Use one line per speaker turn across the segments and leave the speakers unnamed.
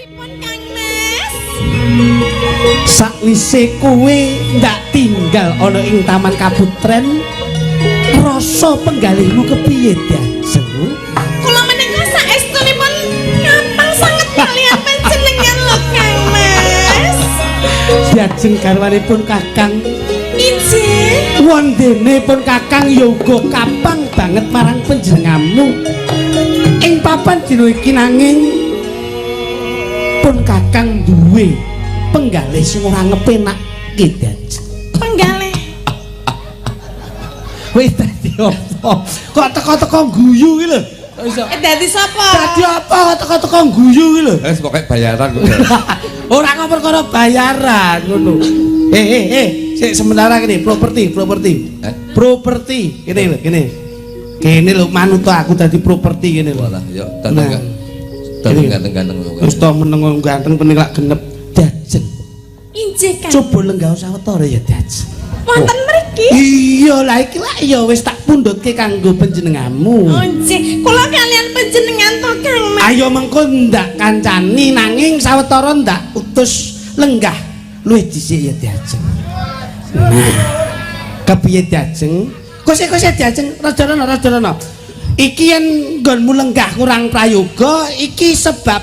Pripun Kang Mas?
Sakwise kowe ndak tinggal ana ing Taman Kaputren, rasa penggalihmu kepiye, Dajeng?
Kula menika saestunipun ngapal sanget kaliyan panjenengan lho Kang Mas.
Dajeng garwanipun Kakang
Injih.
wondenipun Kakang ya uga kapang banget marang panjenenganmu. Ing papan dina iki nanging pun Kakang duwe penggalih sing ora ngepenakke, Dajeng.
Penggalih.
Wis dadi apa? Kok teko-teko guyu iki lho.
Dadi sapa?
Dadi apa teko-teko guyu iki lho?
Wis pokoke bayaran kok.
Ora kok perkara bayaran ngono. Sik sementara kene properti. Properti kene lho, kene. Kene lho manut aku dadi properti kene lho.
Walah, yo dateng ganteng-ganteng lho.
Wis to meneng ganteng pening lak genep, Dajeng.
Injih Kang.
Coba lenggah sawetara ya, Dajeng.
Wonten mriki?
Iya, lah iki lak ya wis tak pundhutke kanggo panjenenganmu.
Oh, injih. Kula kalian panjenengan to Kang Mas.
Ayo mengko ndak kancani nanging sawetara ndak utus lenggah luwih dhisik ya, Dajeng. Nah, kepiye Dajeng? Kose Dajeng, rada-rada. Iki yen nggonmu lenggah kurang prayoga, iki sebab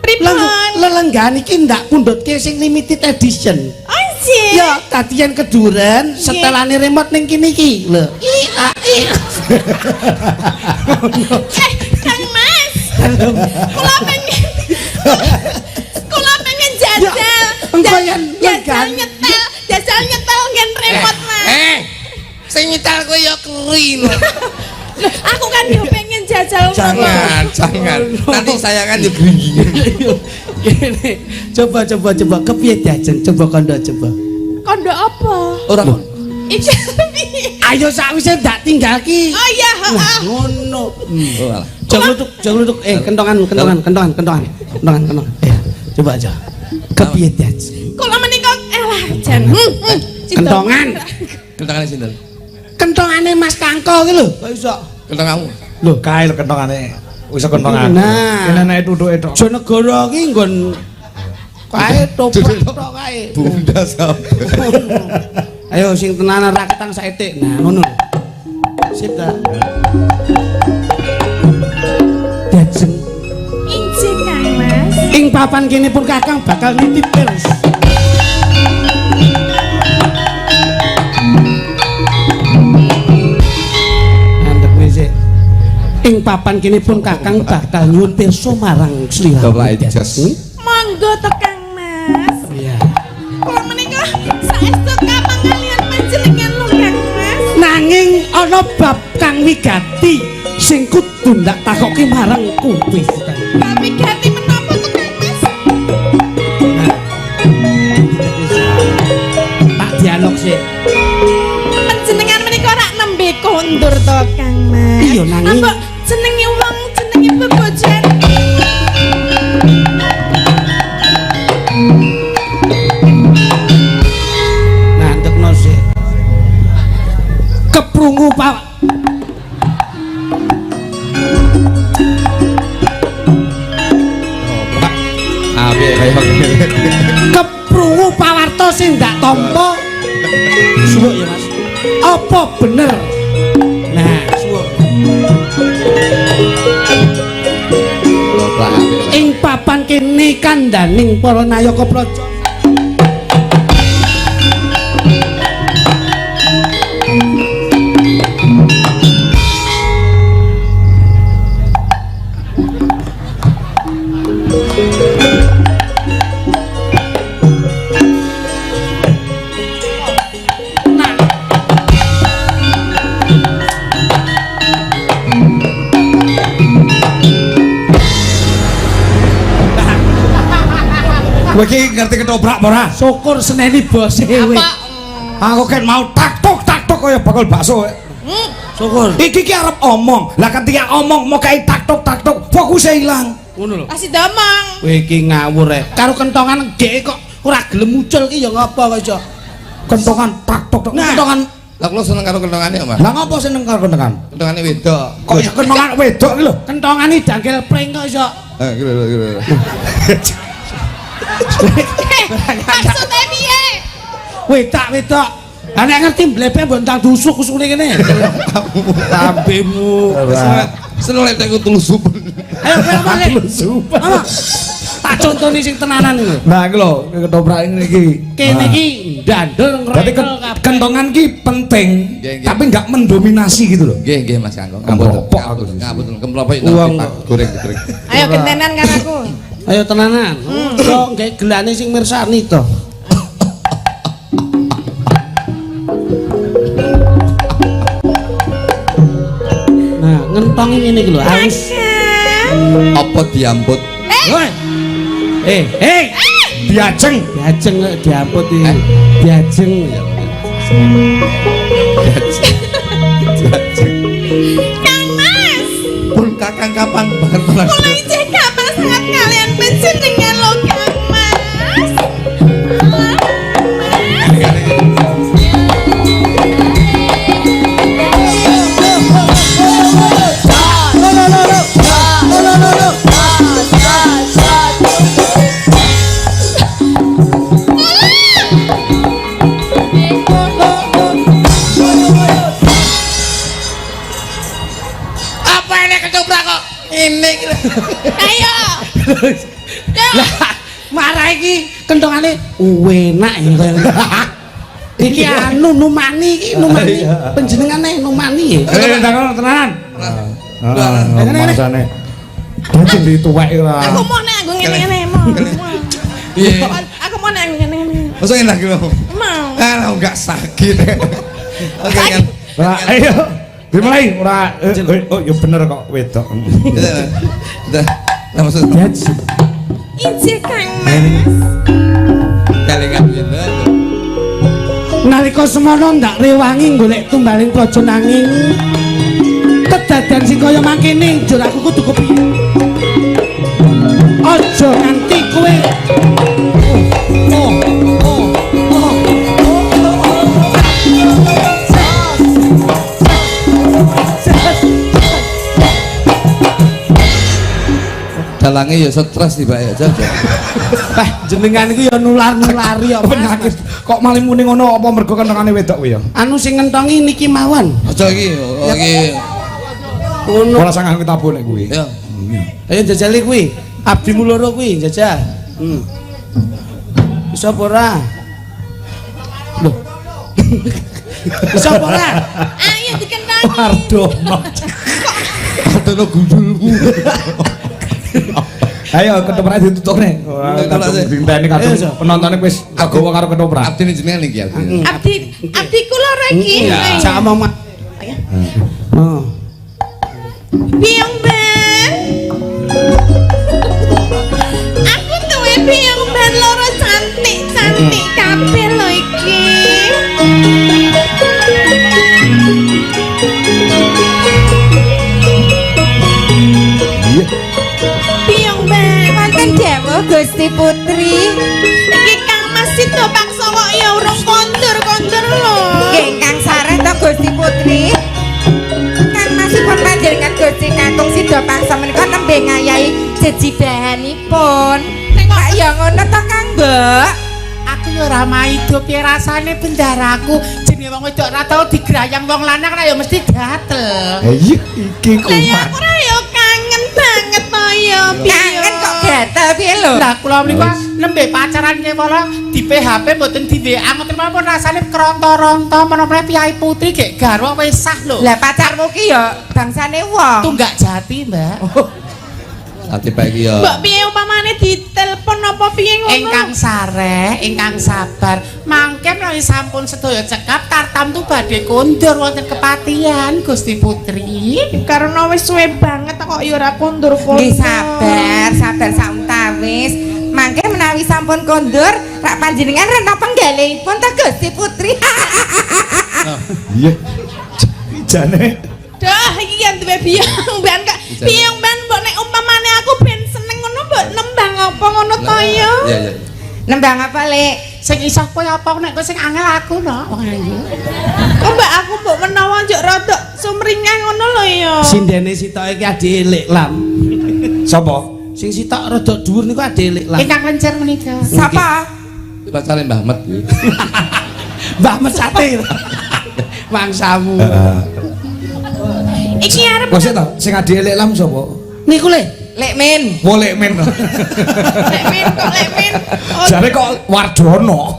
Pripun?
lelenggahan iki ndak pundhutke sing limited edition.
Oh, injih.
Ya, tadi yang keduren setelane remote ning kene iki lho.
Kang Mas. Kula pengen jajal.
Engko yen
Jajal nyetel ngen remote Mas.
Sing nyetel kowe ya keri lho.
Aku kan yo pengen jajal.
Jangan. Nanti saya kan yo gringging.
Kene. Coba kepiye Dajeng? Coba kondo.
Kondo apa?
Ora
Iki.
Ayo sakwise ndak tinggal ki.
Oh iya, heeh.
Ngono.
Walah.
Joglutuk. Kentongan. Coba aja. Kepiye Dajeng?
Kula menika jan.
Kentongan.
Kentangane sinten?
Kentongane Mas Kangko ki lho. Kok iso?
Kentang kamu.
Lho, kae lho kentongane. Wis kentongan.
Nah.
Kene nek tutuke tok.
Jonegoro ki nggon kae toplak tok kae.
Bunda sampe.
Ayo sing tenanan raketan saetik. Nah, ngono. Sip ta. Dajeng
Injih Kang Mas.
ing papan kene pun Kakang bakal nitip pers. Andhep wis. Ing papan kene pun Kakang bakal nyuwun pirsa marang sliramu.
Bapak Ijas.
Monggo to Kang Mas.
Iya.
Kula menika saestu kapang kalian panjenengan lho Kang Mas.
Nanging ana bab kang wigati sing kudu ndak takoki marang kowe.
Tapi ganti menapa to Kang Mas?
Tak dialog sih.
Panjenengan menika rak nembe kondur to Kang Mas.
Iya, nanging-
Apa jenenge wong jenenge bebojan?
Nah, entekno sih. Keprungu Pak.
Piye kaya ngene.
Keprungu pawarta sing ndak tampa. Suwuk ya, Mas. Apa bener? Nah, suwuk.
Loplak apik.
Ing papan kene kandhaning para nayaka praja.
Kowe iki ngerti ketoprak apa ora?
Syukur seneni bose kowe.
Aku kan mau tak-tok kaya bakal bakso.
Syukur.
Iki ki arep omong. Lah ketika omong mau kae tak-tok fokusnya ilang.
Ngono lho.
Pasti damang.
Kowe iki ngawur rek. Karo kentongan dhek kok ora gelem muncul ki ya ngapa kok iso.
Kentongan tak-tok.
Nah.
Kentongan.
Lah kula seneng karo kentangane, Mas.
Lah ngopo seneng karo kentongan?
Kentangane wedok.
Kok ya kentongan wedok iki lho.
Kentongane dangkel pring kok iso.
Gitu.
Maksudnya piye?
Wedak. Lah nek ngerti mblepe mbok tak dusuk usune kene. Lambemu.
Seneng lek aku telusup.
Ayo kowe balik. Tak contoni sing tenanan iki.
Nah iki lho ketoprak ini iki.
Kene iki ndandel
Berarti
ngrekel kabeh.
kentongan ki penting,
Nggih.
tapi enggak mendominasi gitu loh.
Nggih Mas Kangkong.
Kemplopok aku.
Ngapunten kemplopok
Uang.
goreng.
Ayo gentenan kan aku.
Ayo tenanan. Kok gawe gelane sing mirsani to. Nah, ngentong ini iki lho, harus.
Apa diamput?
Woi.
Diajeng.
Diajeng kok diamput iki. Diajeng.
Kang Mas,
Pun kakang kapan banget
kula ijek kapan sangat kalian panjenengan lho Kang Mas.
Apa ini ketoprak kok? Ini
Ayo.
Lah, marah iki kentongane enak ya kaya. Iki anu numani iki numani. Panjenengane numani ya.
Tenanan.
Ngene.
Masane. Dadi dituwek ora.
Aku mau nek aku ngene-ngene mau.
Iya.
Aku mau nek ngene-ngene.
Masa enak gitu?
Mau.
Ah, enggak sakit. Oke kan.
Ora ayo. Dimulai ora oh ya bener kok wedok.
Udah. Nah, maksud
Ijek Kang Mas.
kali ngapain
Nalika semono ndak rewangi golek tumbaling praja nanging kedadan sing kaya mangkene njur aku kudu kepiye. Aja nganti kowe
dalangnya ya stres tiba ya jajan.
jenengan iku ya nular-nulari ya
Penyakit kok malah muni ngono apa mergo kentongane wedok kuwi ya?
anu sing ngentongi niki mawon.
Aja iki,
Ngono.
Ora sangang tabu nek kuwi.
Ya.
Ayo jajali kuwi. Abdimu loro kuwi jajal. Bisa apa ora? Loh. Bisa apa ora?
Ayo dikentangi.
Mardono.
Adono gundulmu.
Ayo ketoprak ditutupne. Ora dinteni kadung penontonnya wis agawa karo ketoprak.
Abdi ini jenengan iki Abdi.
Abdi kula iki.
Sak omong mak. Oh.
Biang ben. Aku duwe biang ben loro cantik kabeh lho iki. Biang ben wonten dawuh Gusti Putri. Iki Kang Mas Sito Paksa kok ya urung kondur-kondur lho.
Nggih Kang Sareh to Gusti Putri. Kang Masipun panjenengan Gusti Katung Sida Paksa menika nembe ngayahi jejibahanipun. Kok ya ngono to Kang Mbok?
Aku ya ora maido piye rasane bendaraku jenenge wong wedok ora tau digrayang wong lanang ra ya mesti gatel.
Iya iki
Lah ya aku ora ya kangen banget to ya.
Kangen kok gatel piye lho?
Lah kula menika nembe pacaran kewala di PHP mboten di WA ngoten mawon rasane kronto-ronto menapa piyai putri gek garwa wis sah lho.
Lah pacarmu ki ya bangsane wong.
Tunggak Jati, Mbak.
Ati bae iki ya.
Mbok piye upamane ditelepon apa piye ngono?
Ingkang sareh, ingkang sabar. Mangke menawi sampun sedaya cekap tartam tu badhe kondur wonten kepatihan Gusti Putri.
Karena wis suwe banget kok ya ora kondur-kondur.
Nggih sabar sauntawis. Mangke menawi sampun kondur, rak panjenengan rena penggalihipun to Gusti Putri.
Iya. Jane.
Dah iki yang duwe biang ban kak. Biang ban mbok nek umpamane aku ben seneng ngono mbok nembang apa ngono to ya.
Iya.
Nembang apa, Lek?
Sing iso kowe apa nek kowe sing angel aku no. Wong ayu.
Kok mbak aku mbok menawa njuk rada sumringah ngono lho ya.
Sindene sitok iki adike Lek Lam.
Sopo?
Sing sitok rada dhuwur niku Adelik lah.
Ingkang lencer menika.
Sapa?
Pacare Mbah Met kuwi.
Mbah Met Satir. Mangsamu.
Iki arep
Kok sik to, sing Adelik lam sapa?
Niku le.
Lekmin.
Wolek men.
lekmin kok lekmin. Oh,
Jare kok Wardono.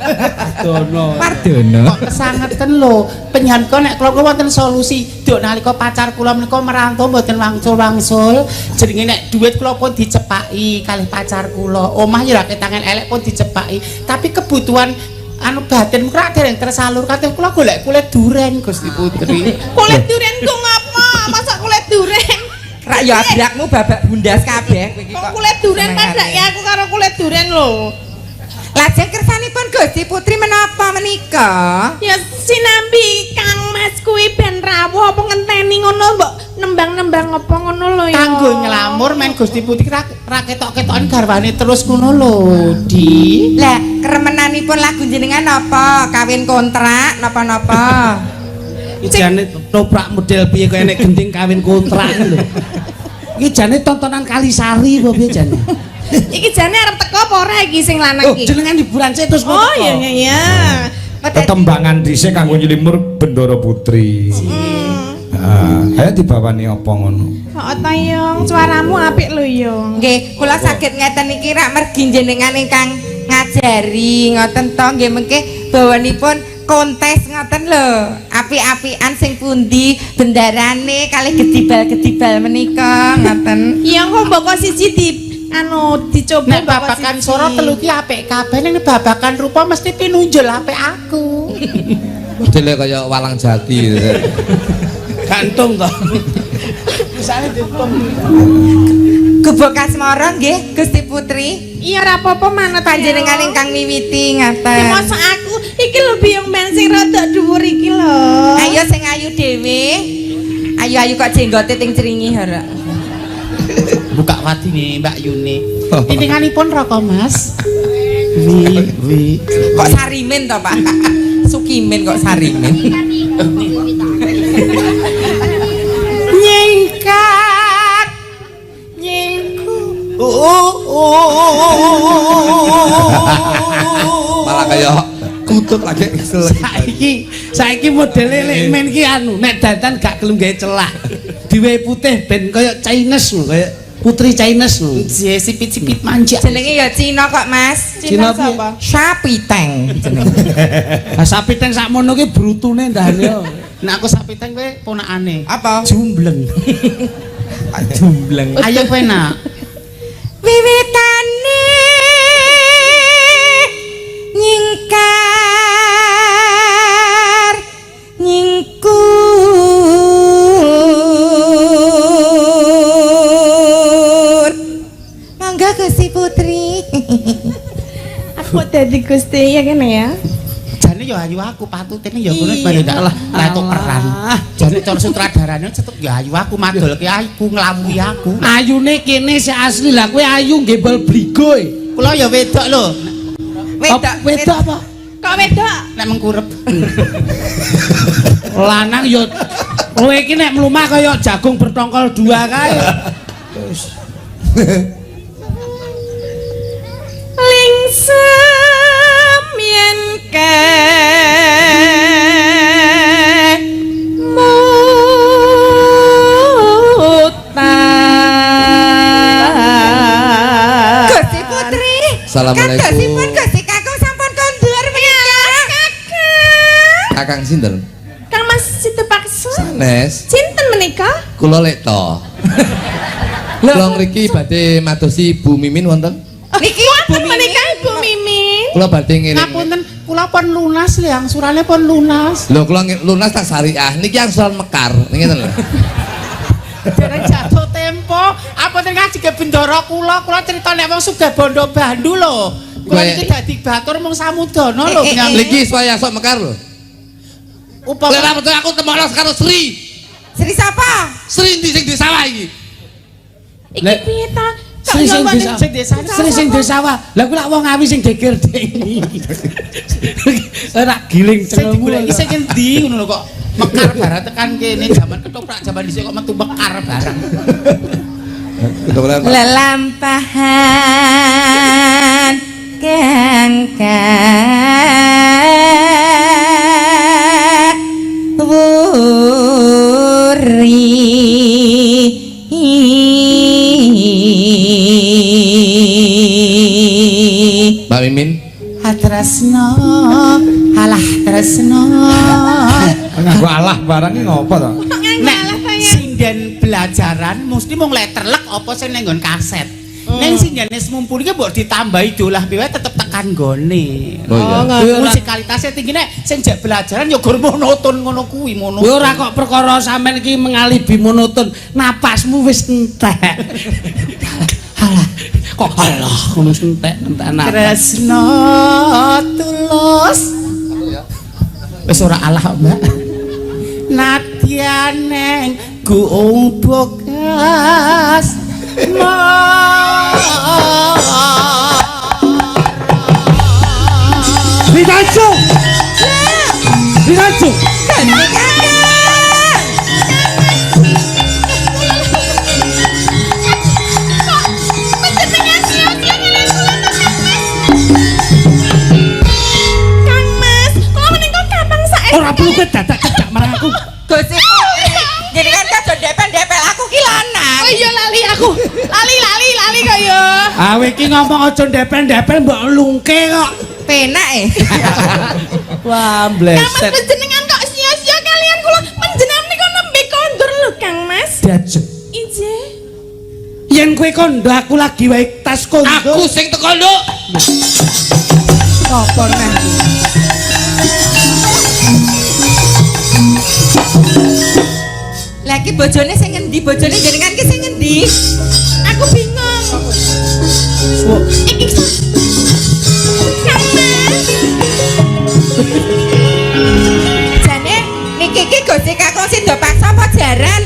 Dono.
Wardono.
Kok kesangeten lho. Penyanko nek kula wonten solusi. Duk nalika pacar kula menika merantau mboten wangsul-wangsul. Jenenge nek dhuwit kula pun dicepaki kalih pacar kula. Omah ya ketangan elek pun dicepaki. Tapi kebutuhan anu batin kok dereng tersalur kateng kula golek kulit duren Gusti Putri.
kulit duren ku ngapa? Masa kulit duren?
Rak ya abrakmu babak bundas kabeh kowe iki
Kok kulit duren padake aku karo kulit duren lho.
Lajeng kersanipun Gusti Putri menapa menika?
Ya sinambi Kang Mas kuwi ben rawuh apa ngenteni ngono mbok nembang-nembang apa ngono lho ya.
Kanggo nylamur men Gusti Putri ra ketok-ketokan garwane terus ngono lho, Di.
Lah, keremenanipun lagu jenengan napa? Kawin kontrak napa-napa?
Iki jane toprak model piye kok enek gending kawin kontrak lho. Iki jane tontonan Kalisari apa piye jane?
Iki jane arep teko apa ora iki sing lanang
Oh,
iki?
jenengan hiburan sik terus
Oh iya iya iya.
Tetembangan dhisik kanggo nylimur Bendara Putri. Ayo dibawani apa ngono?
Kok ta yo, suaramu apik lho yo.
Nggih, kula saged ngeten iki rak mergi jenengan ingkang ngajari ngoten to nggih mengke bawanipun kontes ngoten lho. Api-apian sing pundi bendarane kalih gedibal-gedibal menika ngoten.
Iya kok mbok siji di anu dicoba
Nek babakan soro telu ki apik kabeh nek babakan rupa mesti pinunjul apik aku.
Modele kaya walang jati.
Gantung to. Misale ditung.
Gebok asmara nggih Gusti Putri.
Iya ora apa-apa manut
Panjenengan ingkang miwiti
Ya
ngaten.
masa aku iki lho biyong men sing rada dhuwur iki lho.
Ayo sing ayu dhewe. Ayu-ayu kok jenggote ting cringi ora.
Buka watine Mbak Yuni. Titinganipun roko Mas. Wi.
Kok sarimen to, Pak? Sukimen kok sarimen.
Nyingkat. Nyingku.
Malah kaya kutut lagi kesel.
Saiki modele lek men ki anu, nek dandan gak gelem gawe celah. Diwe putih ben kaya Chinese lho, kaya putri Chinese lho.
Jeh sipit-sipit manja.
Jenenge ya Cina kok, Mas.
Cina piye?
sapa?
Sapiteng jenenge.
Lah sapiten sakmono ki brutune ndane yo.
Nek aku sapiteng kowe ponakane.
Apa?
Jumbleng.
Jumbleng.
Ayo kowe nak.
Wiwitane nyingkar nyingkur. Mangga Gusti Putri.
Aku dadi Gusti ya kene ya.
Jane ya ayu aku patutene ya ngono bare ndak lah ratu peran. Jane cara sutradarane cetep ya ayu aku madolke aku nglamuhi aku.
Ayune kene sik asli lah kowe ayu nggih bal bligo e.
Kula ya wedok lho.
Wedok apa?
Kok wedok?
Nek mengkurep.
Lanang yo kowe iki nek mlumah kaya jagung bertongkol dua kae.
Lingsem yen
Gusti Putri.
Assalamualaikum.
Kandhasipun Gusti Kakung sampun kondur menika.
Kakang sinten?
Kang Mas Situpaksa.
Sanes.
Sinten menika?
Kula lek to. Kula ngriki badhe madosi Bu Mimin wonten.
Niki
Wonten menika Ibu Mimin.
Kula badhe ngirim.
Ngapunten kula pun lunas lho angsurane pun lunas.
Lho kula lunas tak syariah. Niki angsuran mekar. Ngeten lho.
Dereng jatuh tempo. Apa ten ngaji ke bendara kula crita nek wong sugih bondo bandu lho. Kula
Kowe-
iki dadi batur mung samudana lho.
Niki supaya sok mekar lho.
Upama
Lek betul aku temonos karo Sri.
Sri sapa?
Sri ndi sing di sawah iki?
Iki
Lek-
piye ta?
Sri sing desa.
sing desa.
Sri sing desa sawah. Lah kuwi lak wong awi sing degir-dengi. Ora giling
Sing
celemu.
digoleki sing endi ngono lho kok mekar barang tekan kene jaman ketoprak jaman dhisik kok metu mekar barang.
Kedolan.
Lelampahan
Mbak Mimin.
Tresno, alah tresno.
Nganggo alah barang iki ngopo to?
Nek sinden belajaran mesti mung letterlek apa sing ning nggon kaset. Ning sindene semumpul iki mbok ditambahi dolah piye tetep tekan gone.
Oh iya.
Musikalitasnya tinggi nek sing jak belajaran ya gur monoton ngono kuwi monoton.
Ya ora kok perkara sampean iki mengalibi monoton, napasmu wis entek. Halah, kok halah ngono entek napas.
Tresno tulus. Wis ora alah Mbak. Nadyan neng guung bokas.
Ridancu. Ridancu. Ora perlu kowe dadak cedak marang aku.
Gusti jenengan kadon depel-depel aku ki lanang.
Oh iya lali aku. Lali kok ya.
Awe iki ngomong aja ndepel-ndepel mbok lungke kok.
Penak
Wah,
Kang Mas
bleset.
panjenengan kok sia-sia kalian kula panjenengan niku nembe kondur lho Kang Mas.
Dajeng.
Ije.
Yen kowe kondo aku lagi wae tas kondo.
Aku sing teko nduk.
apa neh?
Lagi bojone sing ngendi? Bojone jenengan ki sing ngendi?
Aku bingung. Iki Kang Mas.
Jane niki ki Gusti Kakung Sida Paksa apa jaran?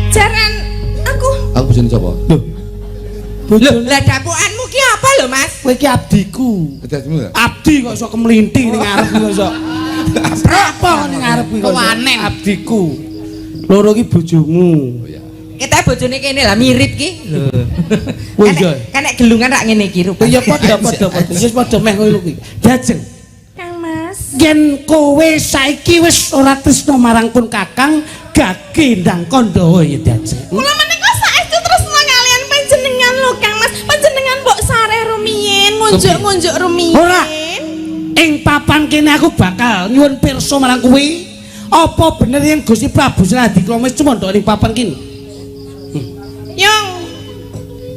Jaran aku.
Aku bojone sapa?
Lho, lah dapukanmu ki apa lho, Mas?
Kowe iki abdiku.
Dadimu ya?
Abdi kok iso kemlinting ning ngarep kok iso. Apa ning ngarep kok
Kewanen.
abdiku. Loro iki bojomu.
Kita bojone kene lah mirip ki.
Oh iya.
Kan nek gelungan rak ngene iki rupane.
Ya padha. Wis padha meh ngono kuwi. Dajeng.
Kang Mas.
Yen kowe saiki wis ora tresna marang pun Kakang, gage ndang Kandhawa ya dajeng.
Kula menika saestu tresna kalian panjenengan lho Kang Mas. Panjenengan mbok sareh rumiyin, ngunjuk-ngunjuk rumiyin.
Ora. Ing papan kene aku bakal nyuwun pirsa marang kowe. Apa bener yen Gusti Prabu Sradikala wis cumandha ning papan kene?
Yung.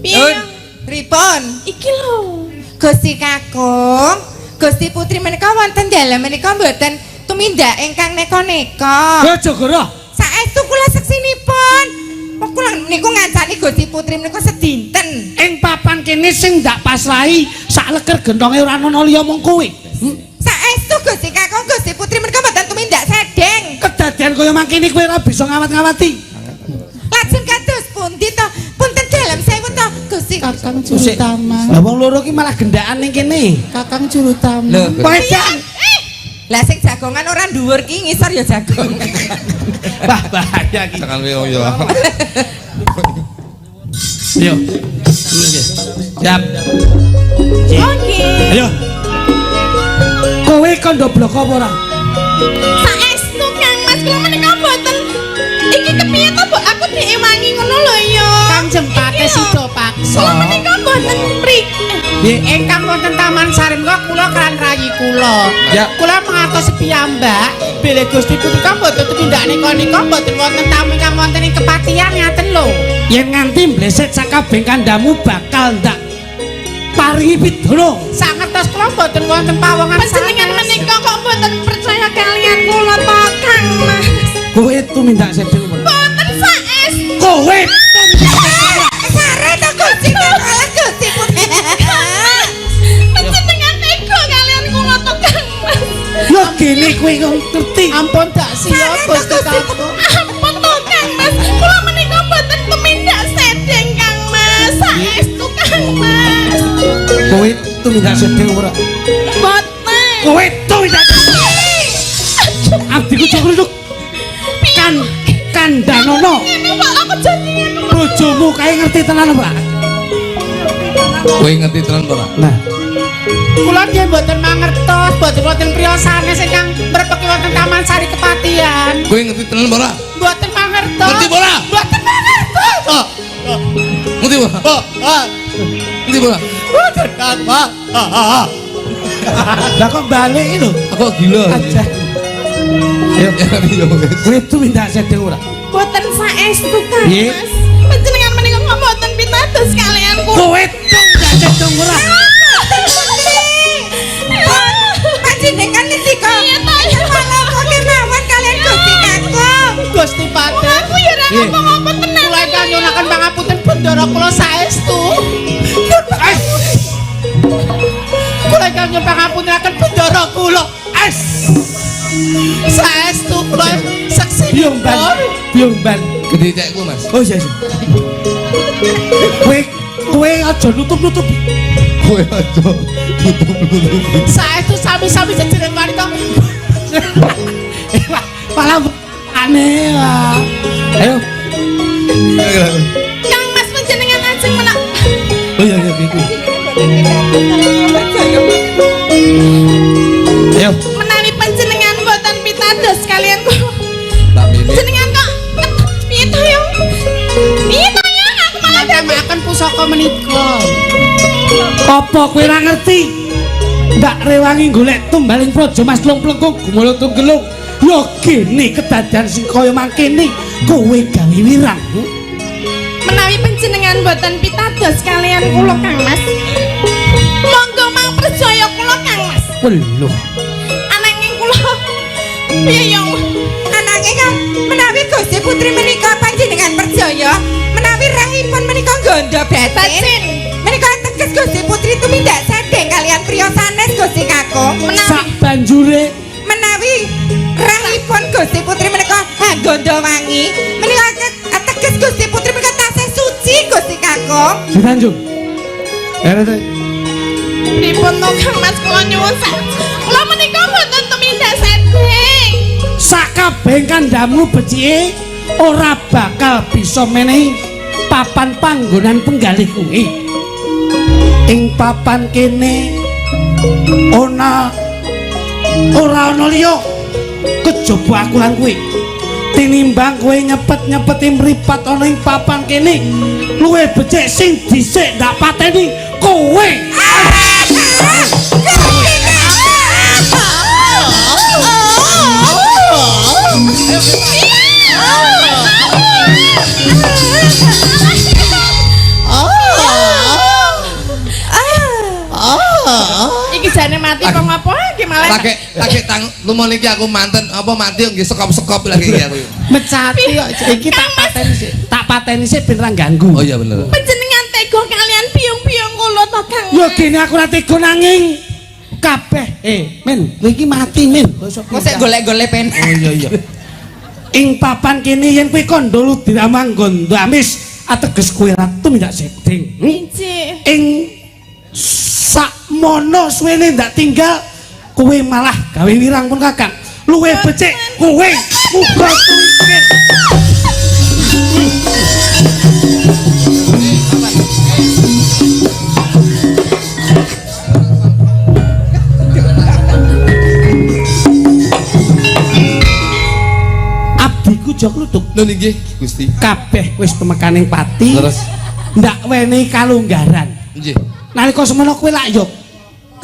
Piye? Yung?
Pripun?
Iki lho.
Gusti Kakung, Gusti Putri menika wonten dalem menika mboten tumindak ingkang neka-neka.
Ya Jogoro.
Saestu kula seksinipun. Kok kula niku ngancani Gusti Putri menika sedinten.
Ing papan kene sing ndak pasrahi sak leker gentonge ora ana liya mung kowe.
Saestu Gusti Kakung, Gusti Putri menika mboten tumindak sedeng.
Kedadian kaya mangkene kowe ora bisa ngawat-ngawati.
Lajeng kados pundi to? Punten dalem sewu to, Gusti.
Kakang Jurutama.
Lah wong loro ki malah gendaan ning kene.
Kakang Jurutama.
Lho,
Wedang.
Lah sing jagongan ora dhuwur ki ngisor ya jagung.
Wah bahaya ki.
tekan kowe yo.
Yo. Siap.
Oke.
Ayo. Kowe kandha blok apa ora?
Saestu Kang Mas kula menika mboten. Iki kepiye to, Mbok? Aku diewangi ngono lho ya.
Kanjeng Pate Sida Paksa.
Kula menika mboten mriki.
Nggih, ingkang wonten Taman Sari menika kula kan rayi kula.
Ya.
Kula mengatos piyambak bilih Gusti punika mboten tumindak nika mboten wonten tamu ingkang wonten ing kepatihan ngaten lho.
Yen nganti mbleset sakabeh kandamu bakal ndak paringi pidana.
Sangertos kula mboten wonten pawongan
Panjenengan
sanes.
menika kok mboten percaya kalian kula to, Kang Mas.
Kowe tumindak sedeng.
Mboten saestu.
Kowe
Sare to Gusti Kakung, Gusti Putri.
Panjenengan tega kalian kula to, Kang Mas.
yo gene kowe ngerti.
Ampun dak siya Gusti Kakung.
Ampun to, Kang Mas. Kula menika mboten tumindak sedeng, Kang Mas. Saestu, Kang Mas.
Kowe tumindak sedeng ora?
Mboten.
Kowe tumindak. Abdiku Jogoruduk. Kandanono.
Pak aku janjian.
Bojomu kae ngerti tenan, Pak?
Kowe ngerti tenan ora?
Nah,
Kula nggih mboten mangertos, mboten wonten priyosane sing kang mrepeki wonten Taman Sari Kepatihan.
Kowe ngerti tenan ora?
Mboten mangertos.
Ngerti ora?
Mboten mangertos.
Ngerti ora? Ngerti ora?
Mboten Kang, Pak.
lah kok balik lho.
Aku gila.
Aja.
Ya ya wis.
Kowe tuh minta setting ora?
Boten saestu Kang
Piye?
Mas. Panjenengan menika mboten pitados kalian kula.
Kowe tuh minta setting ora?
Panjenengan ngendika.
Iya ta.
Malah kok kemawon kalian Gusti Kakung.
Gusti Paten.
Aku ya ora
Piye?
ngomong-ngomong tenan.
Kula ingkang nyunaken pangapunten Bendara kula saestu. Kula ingkang nyuwun pangapunten Bendara kula. Saestu kula seksi.
Biung ban. Biung ban.
Gede cekku, Mas.
Oh iya. Iya. Kowe aja nutup-nutup.
Kowe aja tutup-tutup.
Saestu sami-sami jejeran wanita.
Malah aneh lah. Ayo.
Kang Mas panjenengan ajeng menak.
Oh iya iya gitu. Ayo.
Menawi panjenengan mboten pitados kalian kula.
Tak milih.
Jenengan kok piye to yo? Piye to yo? Aku malah
Ngamaken pusaka menika.
Apa kowe ora ngerti? Ndak rewangi golek tumbaling praja Mas Plung-plengkung gumulung tunggelung. Ya kene kedadian sing kaya mangkene kowe gawe wirang.
menawi panjenengan mboten pitados kalian kula Kang Mas. Monggo mang percaya kula Kang Mas.
Weluh.
Ananging kula piye yo?
Ananging Kang, menawi Gusti Putri menika panjenengan percaya, menawi rahipun menika gondo batin. Menika teges Gusti Putri tumindak sedeng kalian priyosanes Gusti Kakung.
Sak banjure
Menawi rahipun Gusti Putri menika gondo wangi, menika teges Gusti Putri menika tasih suci Gusti Kakung.
Ditanjung. Erete.
Pripun to Kang Mas kula nyuwun sak. Kula menika mboten tumindak sedeng.
Sakabeh kandhamu becike ora bakal bisa menehi papan panggonan penggalih kuwi. Ing papan kene ora ana liya kejaba aku lan kuwi. Tinimbang kowe nyepet-nyepeti mripat ana ing papan kene, luwih becik sing dhisik ndak pateni kowe.
Iki jane mati kok ngopo iki malah.
Lagi tang lumon iki aku manten apa mati nggih sekop-sekop lagi iki aku.
Mecati kok iki tak pateni sik. Tak pateni sik ben ora ganggu.
Oh iya bener.
Panjenengan tega kalian biung-biung kula to Kang.
Yo kene aku ora tega nanging kabeh. Men, kowe iki mati, men.
Kok sik golek-golek pen.
Oh iya iya. Ing papan kene yen kowe kandha diramang gondo amis ateges kowe ratu mindak sedeng.
Injih.
Ing sakmono suwene ndak tinggal kowe malah gawe wirang pun Kakang. Luwih becik kowe muga tuwin. Abdiku jok lutuk.
Lho nggih Gusti.
Kabeh wis tumekaning pati.
Terus
Ndak wenehi kalunggaran.
nggih.
Nalika semono kowe lak yo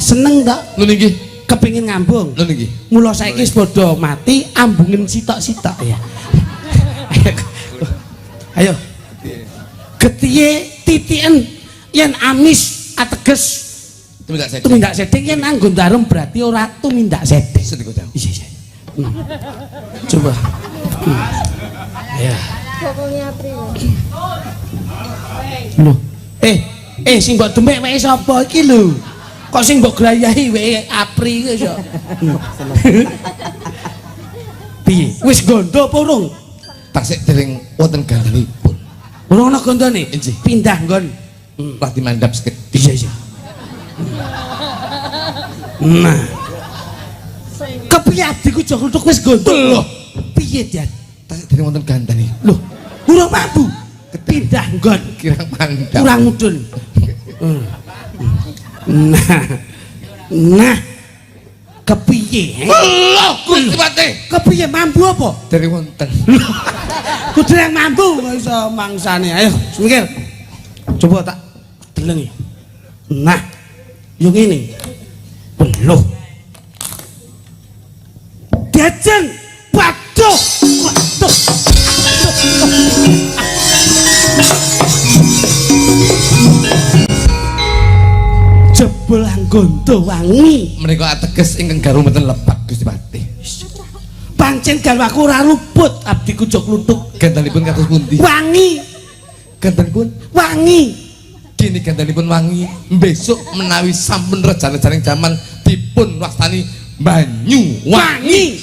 seneng ta
Lho nggih.
kepengin ngambung.
Lho nggih.
Mula saiki wis padha mati ambungen sitok-sitok ya. Ayo. Getihe titiken yen amis ateges
Tumindak sedih.
tumindak sedeng yen anggo ndarum berarti ora tumindak sedeng.
Sedih kok.
Iya iya. Coba. Ya. Loh. Sing mbok demek wae sapa iki lho? Kok sing mbok grayahi wae Apri iki iso. Piye? Wis gondo apa urung?
Tasik dereng wonten gandhanipun.
Urung ana gondone?
Injih.
Pindah nggon.
Lah dimandhap seket.
Iya iya. Nah. Kepiye adikku jok lutuk wis gondo? Piye, Dian?
tak dene wonten gandane.
Loh, urung mampu. Pindah nggon.
Kirang mandap.
Kurang mudun. Nah, kepiye?
Loh, Gusti Pati.
Kepiye mampu apa?
Dari wonten.
Kudu yang mampu kok iso mangsane. Ayo, mikir. Coba tak delengi. Nah, yo ngene. Loh. Diajeng. Waduh. Waduh. Jebul anggonto wangi.
Menika ateges ingkang garu mboten lepat Gusti Pati.
Pancen garwaku ora luput abdi kucuk lutuk.
Gandanipun kados pundi?
Wangi.
Gandanipun
Wangi.
kini gandanipun wangi. Besok menawi sampun rejane-janing jaman dipun wastani Banyuwangi.